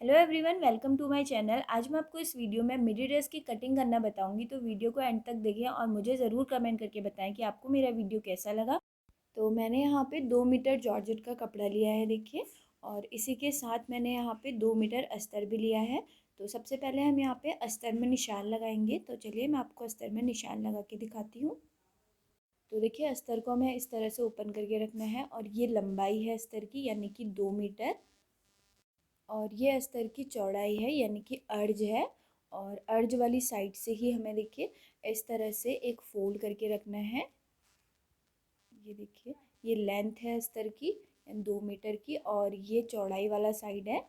Hello everyone, welcome to my channel. आज मैं आपको इस वीडियो में मिडी ड्रेस की कटिंग करना बताऊंगी, तो वीडियो को एंड तक देखें और मुझे ज़रूर कमेंट करके बताएं कि आपको मेरा वीडियो कैसा लगा। तो मैंने यहाँ पे 2 मीटर जॉर्जेट का कपड़ा लिया है, देखिए। और इसी के साथ मैंने यहाँ पे 2 मीटर अस्तर भी लिया है। तो सबसे पहले हम यहाँ पे अस्तर में निशान लगाएंगे। तो चलिए मैं आपको अस्तर में निशान लगा के दिखाती हूँ। तो देखिए, अस्तर को हमें इस तरह से ओपन करके रखना है और ये लंबाई है अस्तर की, यानी कि 2 मीटर। और ये अस्तर की चौड़ाई है, यानी कि अर्ज है। और अर्ज वाली साइड से ही हमें देखिए इस तरह से एक फोल्ड करके रखना है। ये देखिए, ये लेंथ है अस्तर की 2 मीटर की, और ये चौड़ाई वाला साइड है।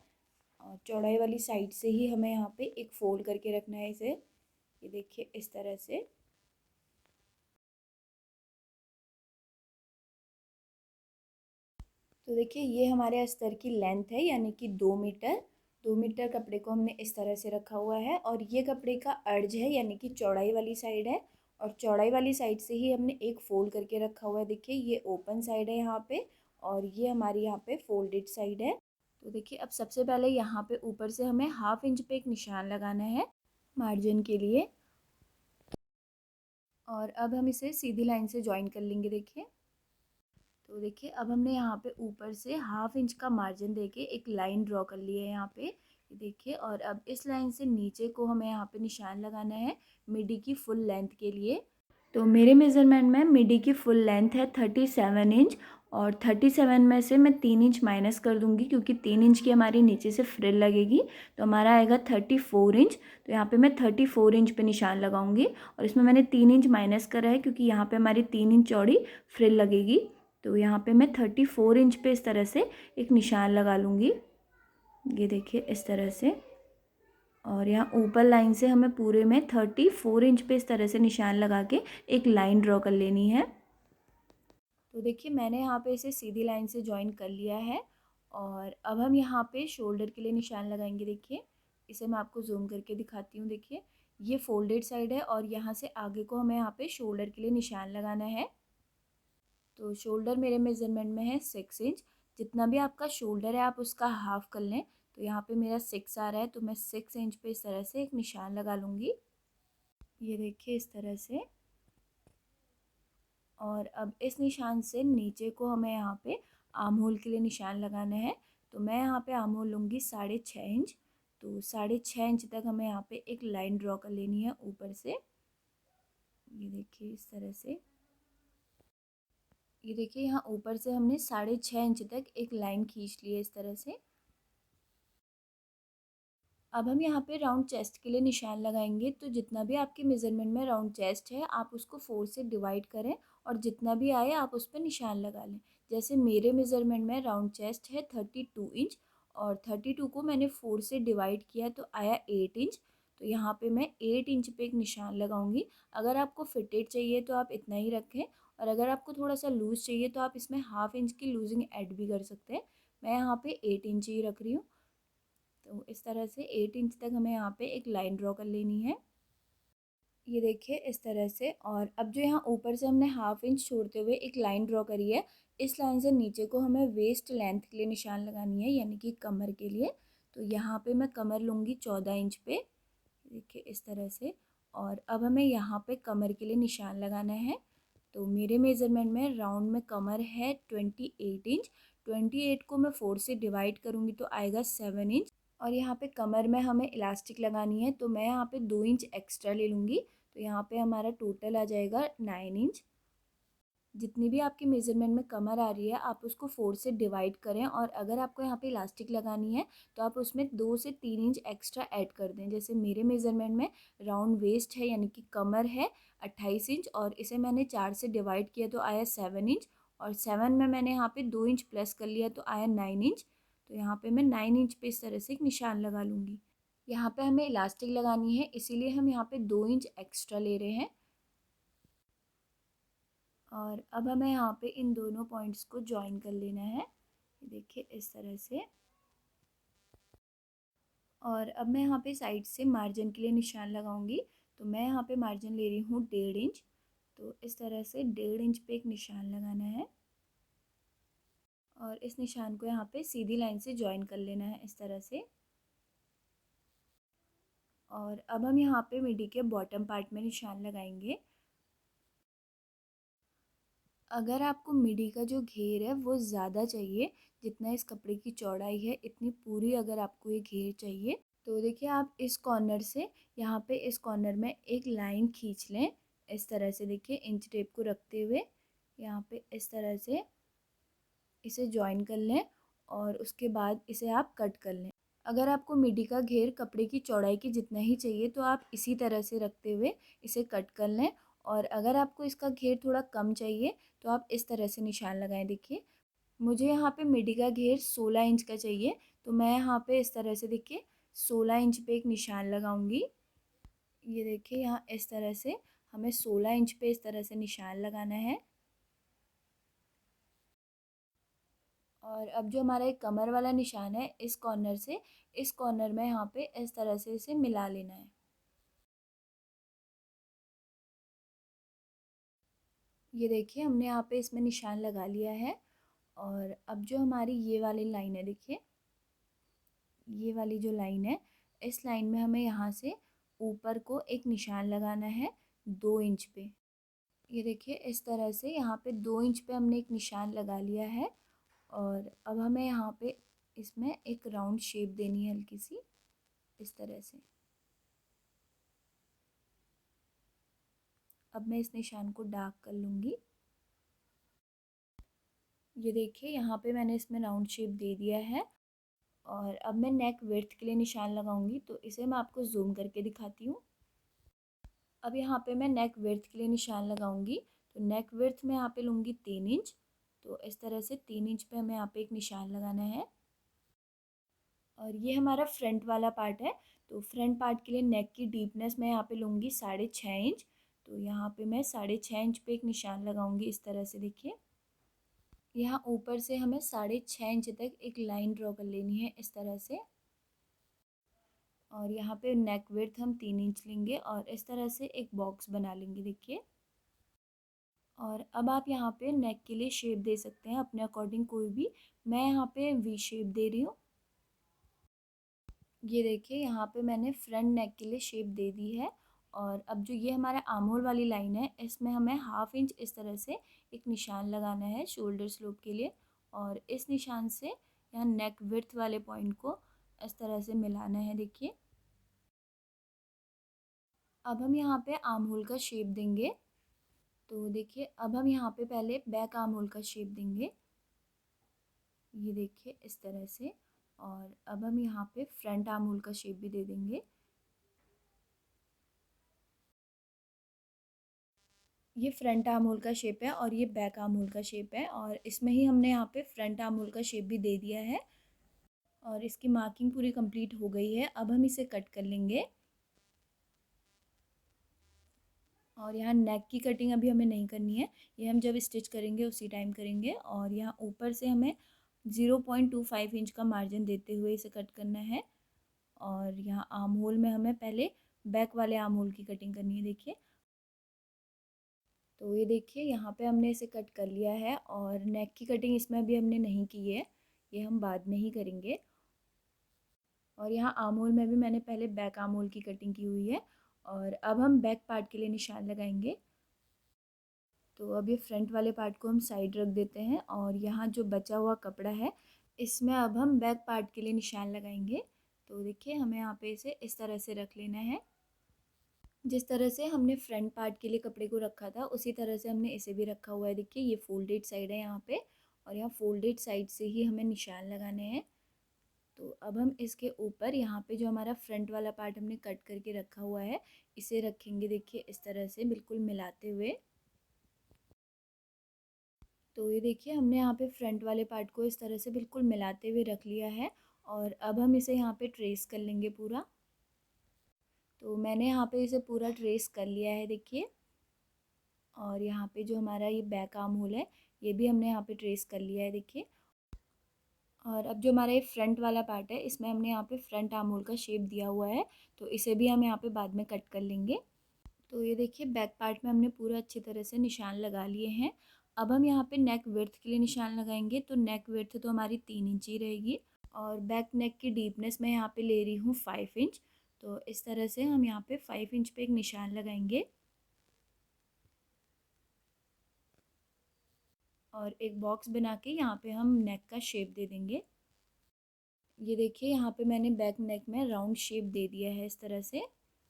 और चौड़ाई वाली साइड से ही हमें यहाँ पे एक फोल्ड करके रखना है इसे। ये देखिए इस तरह से। तो देखिए, ये हमारे अस्तर की लेंथ है, यानी कि 2 मीटर। 2 मीटर कपड़े को हमने इस तरह से रखा हुआ है, और ये कपड़े का अर्ज है, यानी कि चौड़ाई वाली साइड है। और चौड़ाई वाली साइड से ही हमने एक फोल्ड करके रखा हुआ है। देखिए, ये ओपन साइड है यहाँ पे, और ये हमारी यहाँ पे फोल्डेड साइड है। तो देखिए, अब सबसे पहले यहाँ पे ऊपर से हमें 1/2 इंच पे एक निशान लगाना है मार्जिन के लिए। और अब हम इसे सीधी लाइन से ज्वाइन कर लेंगे, देखिए। तो देखिए, अब हमने यहाँ पे ऊपर से 1/2 इंच का मार्जिन देके एक लाइन ड्रॉ कर ली है यहाँ पे, ये देखिए। और अब इस लाइन से नीचे को हमें यहाँ पे निशान लगाना है मिडी की फुल लेंथ के लिए। तो मेरे मेज़रमेंट में मिडी की फुल लेंथ है 37 इंच। और 37 में से मैं 3 इंच माइनस कर दूंगी, क्योंकि 3 इंच की हमारी नीचे से फ्रिल लगेगी। तो हमारा आएगा 34 इंच। तो यहाँ पे मैं 34 इंच पे निशान लगाऊंगी, और इसमें मैंने 3 इंच माइनस करा है, क्योंकि यहाँ पे हमारी 3 इंच चौड़ी फ्रिल लगेगी। तो यहाँ पे मैं 34 इंच पे इस तरह से एक निशान लगा लूँगी। ये देखिए इस तरह से। और यहाँ ऊपर लाइन से हमें पूरे में 34 इंच पे इस तरह से निशान लगा के एक लाइन ड्रॉ कर लेनी है। तो देखिए, मैंने यहाँ पे इसे सीधी लाइन से ज्वाइन कर लिया है। और अब हम यहाँ पे शोल्डर के लिए निशान लगाएंगे, देखिए। इसे मैं आपको जूम करके दिखाती हूँ, देखिए। ये फोल्डेड साइड है, और यहाँ से आगे को हमें यहाँ पे शोल्डर के लिए निशान लगाना है। तो शोल्डर मेरे मेज़रमेंट में है 6 इंच। जितना भी आपका शोल्डर है आप उसका हाफ कर लें। तो यहाँ पे मेरा 6 आ रहा है, तो मैं 6 इंच पे इस तरह से एक निशान लगा लूँगी। ये देखिए इस तरह से। और अब इस निशान से नीचे को हमें यहाँ पे आर्म होल के लिए निशान लगाना है। तो मैं यहाँ पे आर्म होल लूँगी 6.5 इंच। तो 6.5 इंच तक हमें यहाँ पे एक लाइन ड्रॉ कर लेनी है ऊपर से। ये देखिए इस तरह से। ये देखिए, यहाँ ऊपर से हमने 6.5 इंच तक एक लाइन खींच ली है इस तरह से। अब हम यहाँ पे राउंड चेस्ट के लिए निशान लगाएंगे। तो जितना भी आपके मेज़रमेंट में राउंड चेस्ट है आप उसको 4 से डिवाइड करें, और जितना भी आए आप उस पर निशान लगा लें। जैसे मेरे मेज़रमेंट में राउंड चेस्ट है 32 इंच, और 32 को मैंने 4 से डिवाइड किया तो आया 8 इंच। तो यहाँ पे मैं 8 इंच पे एक निशान लगाऊंगी। अगर आपको फिटेड चाहिए तो आप इतना ही रखें, और अगर आपको थोड़ा सा लूज़ चाहिए तो आप इसमें 1/2 इंच की लूजिंग ऐड भी कर सकते हैं। मैं यहाँ पे 8 इंच ही रख रही हूँ। तो इस तरह से 8 इंच तक हमें यहाँ पे एक लाइन ड्रॉ कर लेनी है। ये देखिए इस तरह से। और अब जो यहाँ ऊपर से हमने 1/2 इंच छोड़ते हुए एक लाइन ड्रॉ करी है, इस लाइन से नीचे को हमें वेस्ट लेंथ के लिए निशान लगानी है, यानी कि कमर के लिए। तो यहाँ पे मैं कमर लूँगी 14 इंच पे, देखिए इस तरह से। और अब हमें यहाँ पे कमर के लिए निशान लगाना है। तो मेरे मेज़रमेंट में राउंड में कमर है 28 इंच। 28 को मैं 4 से डिवाइड करूँगी तो आएगा 7 इंच। और यहाँ पे कमर में हमें इलास्टिक लगानी है, तो मैं यहाँ पे 2 इंच एक्स्ट्रा ले लूँगी। तो यहाँ पे हमारा टोटल आ जाएगा 9 इंच। जितनी भी आपकी मेज़रमेंट में कमर आ रही है आप उसको 4 से डिवाइड करें, और अगर आपको यहाँ पे इलास्टिक लगानी है तो आप उसमें 2 से 3 इंच एक्स्ट्रा ऐड कर दें। जैसे मेरे मेज़रमेंट में राउंड वेस्ट है, यानी कि कमर है 28 इंच, और इसे मैंने 4 से डिवाइड किया तो आया 7 इंच। और 7 में मैंने यहाँ पे 2 इंच प्लस कर लिया तो आया 9 इंच। तो यहाँ पे मैं 9 इंच पे इस तरह से एक निशान लगा लूँगी। यहाँ पे हमें इलास्टिक लगानी है, इसीलिए हम यहाँ पे 2 इंच एक्स्ट्रा ले रहे हैं। और अब हमें यहाँ पे इन दोनों पॉइंट्स को ज्वाइन कर लेना है, देखिए इस तरह से। और अब मैं यहाँ पे साइड से मार्जिन के लिए निशान लगाऊंगी। तो मैं यहाँ पे मार्जिन ले रही हूँ 1.5 इंच। तो इस तरह से 1.5 इंच पे एक निशान लगाना है, और इस निशान को यहाँ पे सीधी लाइन से ज्वाइन कर लेना है इस तरह से। और अब हम यहाँ पे मिडी के बॉटम पार्ट में निशान लगाएंगे। अगर आपको मिडी का जो घेर है वो ज़्यादा चाहिए, जितना इस कपड़े की चौड़ाई है इतनी पूरी अगर आपको ये घेर चाहिए, तो देखिए आप इस कॉर्नर से यहाँ पे इस कॉर्नर में एक लाइन खींच लें। इस तरह से देखिए इंच टेप को रखते हुए यहाँ पे इस तरह से इसे जॉइन कर लें और उसके बाद इसे आप कट कर लें। अगर आपको मिडी का घेर कपड़े की चौड़ाई की जितना ही चाहिए तो आप इसी तरह से रखते हुए इसे कट कर लें, और अगर आपको इसका घेर थोड़ा कम चाहिए तो आप इस तरह से निशान लगाएं। देखिए मुझे यहाँ पे मिडी का घेर 16 इंच का चाहिए, तो मैं यहाँ पे इस तरह से देखिए 16 इंच पे एक निशान लगाऊंगी। ये देखिए यहाँ इस तरह से हमें 16 इंच पे इस तरह से निशान लगाना है। और अब जो हमारा एक कमर वाला निशान है इस कॉर्नर से इस कॉर्नर में यहाँ पे इस तरह से इसे मिला लेना है। ये देखिए हमने यहाँ पे इसमें निशान लगा लिया है। और अब जो हमारी ये वाली लाइन है, देखिए ये वाली जो लाइन है, इस लाइन में हमें यहाँ से ऊपर को एक निशान लगाना है 2 इंच पे। ये देखिए इस तरह से यहाँ पे 2 इंच पे हमने एक निशान लगा लिया है। और अब हमें यहाँ पे इसमें एक राउंड शेप देनी है हल्की सी, इस तरह से। अब मैं इस निशान को डार्क कर लूँगी। ये देखिए यहाँ पे मैंने इसमें राउंड शेप दे दिया है। और अब मैं नेक विड्थ के लिए निशान लगाऊंगी, तो इसे मैं आपको जूम करके दिखाती हूँ। अब यहाँ पे मैं नेक विड्थ के लिए निशान लगाऊंगी, तो नेक विड्थ में यहाँ पे लूँगी 3 इंच। तो इस तरह से 3 इंच पे हमें यहाँ पे एक निशान लगाना है। और ये हमारा फ्रंट वाला पार्ट है, तो फ्रंट पार्ट के लिए नेक की डीपनेस मैं यहाँ पे लूँगी 6.5 इंच। तो यहाँ पे मैं 6.5 इंच पे एक निशान लगाऊंगी इस तरह से। देखिए यहाँ ऊपर से हमें 6.5 इंच तक एक लाइन ड्रॉ कर लेनी है इस तरह से। और यहाँ पे नेक विड्थ हम 3 इंच लेंगे और इस तरह से एक बॉक्स बना लेंगे। देखिए और अब आप यहाँ पे नेक के लिए शेप दे सकते हैं अपने अकॉर्डिंग कोई भी। मैं यहाँ पे वी शेप दे रही हूँ। ये देखिए यहाँ पे मैंने फ्रंट नेक के लिए शेप दे दी है। और अब जो ये हमारा आर्म होल वाली लाइन है इसमें हमें 1/2 इंच इस तरह से एक निशान लगाना है शोल्डर स्लोप के लिए। और इस निशान से यहाँ नेक विड्थ वाले पॉइंट को इस तरह से मिलाना है। देखिए अब हम यहाँ पे आर्म होल का शेप देंगे। तो देखिए अब हम यहाँ पे पहले बैक आर्म होल का शेप देंगे, ये देखिए इस तरह से। और अब हम यहाँ पे फ्रंट आर्म होल का शेप भी दे देंगे। ये फ्रंट आर्म होल का शेप है और ये बैक आर्म होल का शेप है, और इसमें ही हमने यहाँ पे फ्रंट आर्म होल का शेप भी दे दिया है। और इसकी मार्किंग पूरी कंप्लीट हो गई है। अब हम इसे कट कर लेंगे। और यहाँ नेक की कटिंग अभी हमें नहीं करनी है, ये हम जब स्टिच करेंगे उसी टाइम करेंगे। और यहाँ ऊपर से हमें 0.25 इंच का मार्जिन देते हुए इसे कट करना है। और यहाँ आर्म होल में हमें पहले बैक वाले आर्म होल की कटिंग करनी है। देखिए तो ये देखिए यहाँ पे हमने इसे कट कर लिया है, और नेक की कटिंग इसमें अभी हमने नहीं की है, ये हम बाद में ही करेंगे। और यहाँ आर्म होल में भी मैंने पहले बैक आर्म होल की कटिंग की हुई है। और अब हम बैक पार्ट के लिए निशान लगाएंगे। तो अब ये फ्रंट वाले पार्ट को हम साइड रख देते हैं, और यहाँ जो बचा हुआ कपड़ा है इसमें अब हम बैक पार्ट के लिए निशान लगाएंगे। तो देखिए हमें यहाँ पे इसे इस तरह से रख लेना है। जिस तरह से हमने फ्रंट पार्ट के लिए कपड़े को रखा था उसी तरह से हमने इसे भी रखा हुआ है। देखिए ये फोल्डेड साइड है यहाँ पे, और यहाँ फोल्डेड साइड से ही हमें निशान लगाने हैं। तो अब हम इसके ऊपर यहाँ पे जो हमारा फ्रंट वाला पार्ट हमने कट करके रखा हुआ है इसे रखेंगे। देखिए इस तरह से बिल्कुल मिलाते हुए। तो ये देखिए हमने यहाँ पे फ्रंट वाले पार्ट को इस तरह से बिल्कुल मिलाते हुए रख लिया है। और अब हम इसे यहाँ पे ट्रेस कर लेंगे पूरा। तो मैंने यहाँ पे इसे पूरा ट्रेस कर लिया है देखिए। और यहाँ पे जो हमारा ये बैक आर्म होल है ये भी हमने यहाँ पे ट्रेस कर लिया है। देखिए और अब जो हमारा ये फ्रंट वाला पार्ट है इसमें हमने यहाँ पे फ्रंट आर्म होल का शेप दिया हुआ है, तो इसे भी हम यहाँ पे बाद में कट कर लेंगे। तो ये देखिए बैक पार्ट में हमने पूरा अच्छी तरह से निशान लगा लिए हैं। अब हम यहाँ पे नेक विड्थ के लिए निशान लगाएंगे। तो नेक विड्थ तो हमारी 3 इंच ही रहेगी, और बैक नेक की डीपनेस मैं यहाँ पे ले रही हूँ 5 इंच। तो इस तरह से हम यहाँ पे 5 इंच पे एक निशान लगाएंगे और एक बॉक्स बना के यहाँ पे हम नेक का शेप दे देंगे। ये देखिए यहाँ पे मैंने बैक नेक में राउंड शेप दे दिया है इस तरह से।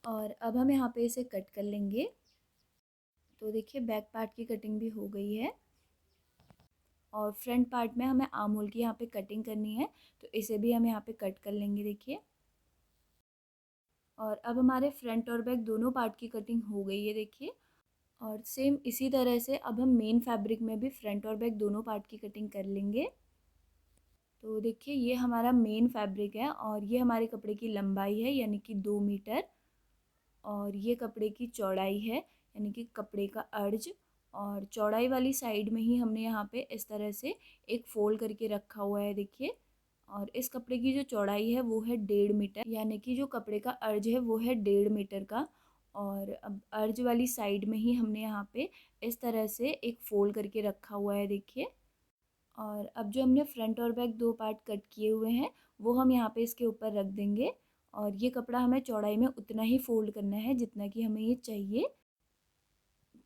और अब हम यहाँ पे इसे कट कर लेंगे। तो देखिए बैक पार्ट की कटिंग भी हो गई है और फ्रंट पार्ट में हमें आर्म होल की यहाँ पे कटिंग करनी है, तो इसे भी हम यहाँ पे कट कर लेंगे देखिए। और अब हमारे फ्रंट और बैक दोनों पार्ट की कटिंग हो गई है देखिए। और सेम इसी तरह से अब हम मेन फैब्रिक में भी फ्रंट और बैक दोनों पार्ट की कटिंग कर लेंगे। तो देखिए ये हमारा मेन फैब्रिक है और ये हमारे कपड़े की लंबाई है यानी कि 2 मीटर, और ये कपड़े की चौड़ाई है यानी कि कपड़े का अर्ज। और चौड़ाई वाली साइड में ही हमने यहाँ पे इस तरह से एक फोल्ड करके रखा हुआ है देखिए। और इस कपड़े की जो चौड़ाई है वो है 1.5 मीटर, यानी कि जो कपड़े का अर्ज है वो है 1.5 मीटर का। और अब अर्ज वाली साइड में ही हमने यहाँ पे इस तरह से एक फोल्ड करके रखा हुआ है देखिए। और अब जो हमने फ्रंट और बैक दो पार्ट कट किए हुए हैं वो हम यहाँ पे इसके ऊपर रख देंगे। और ये कपड़ा हमें चौड़ाई में उतना ही फोल्ड करना है जितना कि हमें ये चाहिए।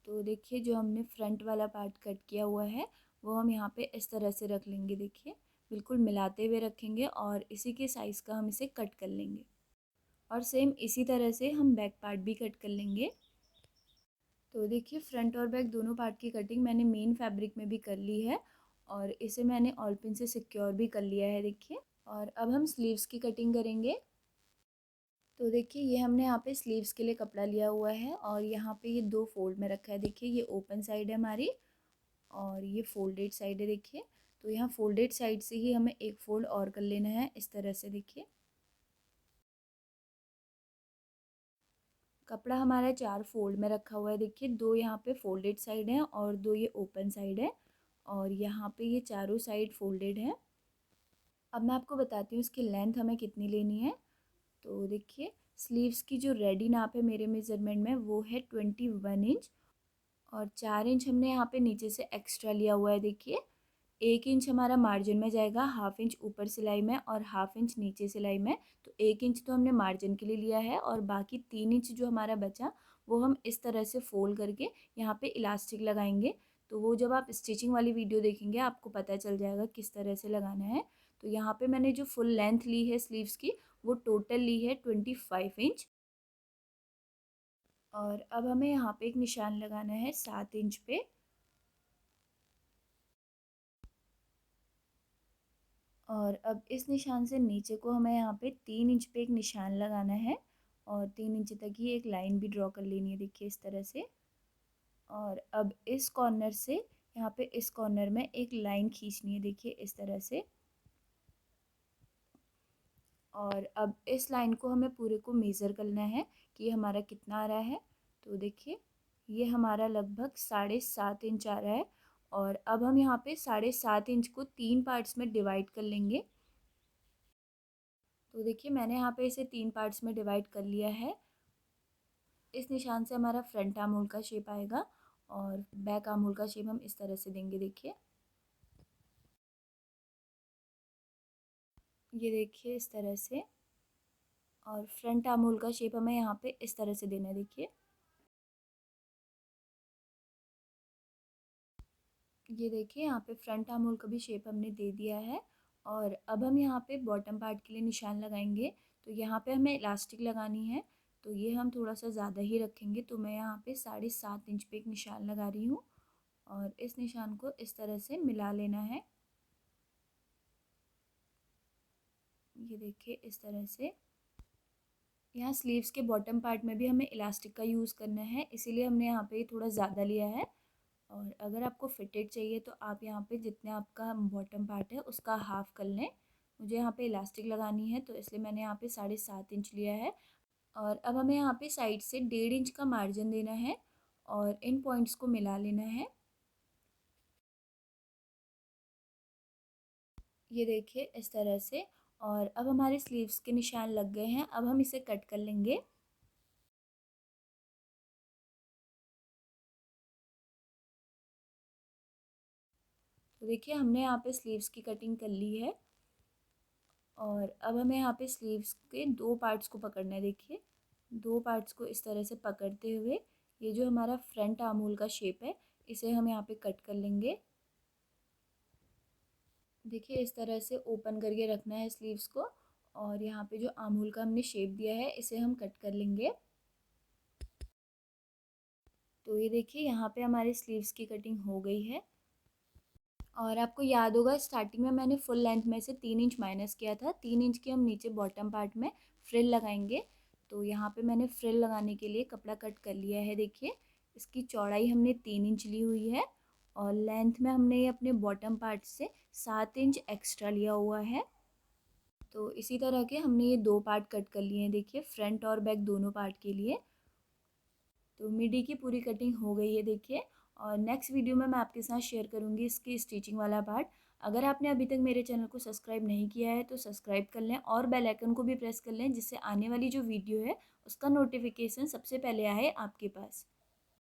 तो देखिए जो हमने फ्रंट वाला पार्ट कट किया हुआ है वो हम यहाँ पे इस तरह से रख लेंगे देखिए, बिल्कुल मिलाते हुए रखेंगे और इसी के साइज़ का हम इसे कट कर लेंगे। और सेम इसी तरह से हम बैक पार्ट भी कट कर लेंगे। तो देखिए फ्रंट और बैक दोनों पार्ट की कटिंग मैंने मेन फैब्रिक में भी कर ली है और इसे मैंने ऑल पिन से सिक्योर भी कर लिया है देखिए। और अब हम स्लीव्स की कटिंग करेंगे। तो देखिए ये हमने यहाँ पे स्लीव्स के लिए कपड़ा लिया हुआ है और यहाँ पे ये दो फोल्ड में रखा है देखिए। ये ओपन साइड है हमारी और ये फोल्डेड साइड है देखिए। तो यहाँ फोल्डेड साइड से ही हमें एक फोल्ड और कर लेना है इस तरह से देखिए। कपड़ा हमारा 4 फोल्ड में रखा हुआ है देखिए, 2 यहाँ पे फोल्डेड साइड है और 2 ये ओपन साइड है और यहाँ पे ये चारों साइड फोल्डेड है। अब मैं आपको बताती हूँ इसकी लेंथ हमें कितनी लेनी है। तो देखिए स्लीव्स की जो रेडी नाप है मेरे मेज़रमेंट में वो है 21 इंच और 4 इंच हमने यहाँ पे नीचे से एक्स्ट्रा लिया हुआ है देखिए। 1 इंच हमारा मार्जिन में जाएगा, 1/2 इंच ऊपर सिलाई में और 1/2 इंच नीचे सिलाई में। तो 1 इंच तो हमने मार्जिन के लिए लिया है और बाकी 3 इंच जो हमारा बचा वो हम इस तरह से फोल्ड करके यहाँ पे इलास्टिक लगाएंगे। तो वो जब आप स्टिचिंग वाली वीडियो देखेंगे आपको पता चल जाएगा किस तरह से लगाना है। तो यहाँ पे मैंने जो फुल लेंथ ली है स्लीव्स की वो टोटल ली है 25 इंच। और अब हमें यहाँ पे एक निशान लगाना है 7 इंच पे। और अब इस निशान से नीचे को हमें यहाँ पे 3 इंच पे एक निशान लगाना है और 3 इंच तक ही एक लाइन भी ड्रॉ कर लेनी है देखिए इस तरह से। और अब इस कॉर्नर से यहाँ पे इस कॉर्नर में एक लाइन खींचनी है देखिए इस तरह से। और अब इस लाइन को हमें पूरे को मेज़र करना है कि ये हमारा कितना आ रहा है। तो देखिए ये हमारा लगभग 7.5 इंच आ रहा है। और अब हम यहाँ पे 7.5 इंच को 3 पार्ट्स में डिवाइड कर लेंगे। तो देखिए मैंने यहाँ पे इसे 3 पार्ट्स में डिवाइड कर लिया है। इस निशान से हमारा फ्रंट आर्म होल का शेप आएगा और बैक आर्म होल का शेप हम इस तरह से देंगे देखिए। ये देखिए इस तरह से। और फ्रंट आर्म होल का शेप हमें यहाँ पे इस तरह से देना है देखिए। ये देखिए यहाँ पे फ्रंट आर्म होल का भी शेप हमने दे दिया है। और अब हम यहाँ पे बॉटम पार्ट के लिए निशान लगाएंगे। तो यहाँ पे हमें इलास्टिक लगानी है, तो ये हम थोड़ा सा ज़्यादा ही रखेंगे। तो मैं यहाँ पे 7.5 इंच पे एक निशान लगा रही हूँ और इस निशान को इस तरह से मिला लेना है। ये देखिए इस तरह से। यहाँ स्लीव्स के बॉटम पार्ट में भी हमें इलास्टिक का यूज़ करना है, इसीलिए हमने यहाँ पे थोड़ा ज़्यादा लिया है। और अगर आपको फिटेड चाहिए तो आप यहाँ पे जितने आपका बॉटम पार्ट है उसका हाफ कर लें। मुझे यहाँ पे इलास्टिक लगानी है तो इसलिए मैंने यहाँ पे 7.5 इंच लिया है। और अब हमें यहाँ पे साइड से 1.5 इंच का मार्जिन देना है और इन पॉइंट्स को मिला लेना है। ये देखिए इस तरह से। और अब हमारे स्लीव्स के निशान लग गए हैं, अब हम इसे कट कर लेंगे। तो देखिए हमने यहाँ पे स्लीव्स की कटिंग कर ली है। और अब हमें यहाँ पे स्लीव्स के 2 पार्ट्स को पकड़ना है। देखिए 2 पार्ट्स को इस तरह से पकड़ते हुए ये जो हमारा फ्रंट आर्म होल का शेप है इसे हम यहाँ पे कट कर लेंगे। देखिए इस तरह से ओपन करके रखना है स्लीव्स को और यहाँ पे जो आर्म होल का हमने शेप दिया है इसे हम कट कर लेंगे। तो ये देखिए यहाँ पे हमारे स्लीव्स की कटिंग हो गई है। और आपको याद होगा स्टार्टिंग में मैंने फुल लेंथ में से 3 इंच माइनस किया था। 3 इंच की हम नीचे बॉटम पार्ट में फ्रिल लगाएंगे। तो यहाँ पे मैंने फ्रिल लगाने के लिए कपड़ा कट कर लिया है। देखिए इसकी चौड़ाई हमने 3 इंच ली हुई है और लेंथ में हमने अपने बॉटम पार्ट से 7 इंच एक्स्ट्रा लिया हुआ है। तो इसी तरह के हमने ये 2 पार्ट कट कर लिए हैं। देखिए फ्रंट और बैक दोनों पार्ट के लिए। तो मिडी की पूरी कटिंग हो गई है देखिए। और नेक्स्ट वीडियो में मैं आपके साथ शेयर करूँगी इसकी स्टिचिंग वाला पार्ट। अगर आपने अभी तक मेरे चैनल को सब्सक्राइब नहीं किया है तो सब्सक्राइब कर लें और बेल आइकन को भी प्रेस कर लें जिससे आने वाली जो वीडियो है उसका नोटिफिकेशन सबसे पहले आए आपके पास।